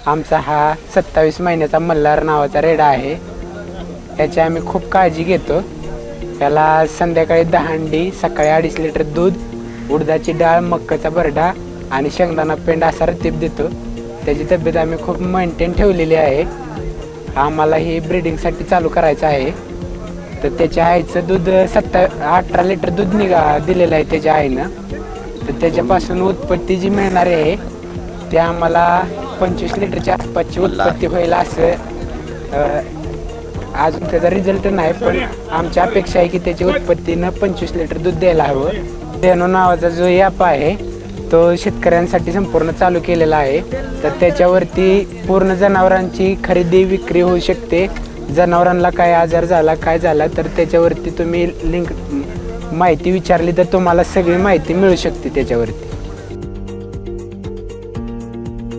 आमचा हा 27 महिन्याचा मल्हार नावाचा रेडा आहे. याची आम्ही खूप काळजी घेतो. त्याला संध्याकाळी 10 अंडी, सकाळी 2.5 लिटर दूध, उडदाची डाळ, मक्काचा भरडा आणि शेंगदाणा पेंड असा रतीब देतो. त्याची तब्येत आम्ही खूप मेंटेन ठेवलेली आहे. आम्हाला ही ब्रीडिंगसाठी चालू करायचं आहे. तर त्याच्या आईचं दूध 18 लिटर दूध दिलेलं आहे त्याच्या आईनं. तर त्याच्यापासून उत्पत्ती जी मिळणारी आहे ते आम्हाला 25 लिटरच्या आसपासची उत्पत्ती होईल असं अजून त्याचा रिझल्ट नाही, पण आमची अपेक्षा आहे की त्याची उत्पत्तीनं 25 लिटर दूध द्यायला हवं. धेनू नावाचा जो ॲप आहे तो शेतकऱ्यांसाठी संपूर्ण चालू केलेला आहे. तर त्याच्यावरती पूर्ण जनावरांची खरेदी विक्री होऊ शकते. जनावरांना काय आजार झाला, काय झाला, तर त्याच्यावरती तुम्ही माहिती विचारली तर तुम्हाला सगळी माहिती मिळू शकते त्याच्यावरती.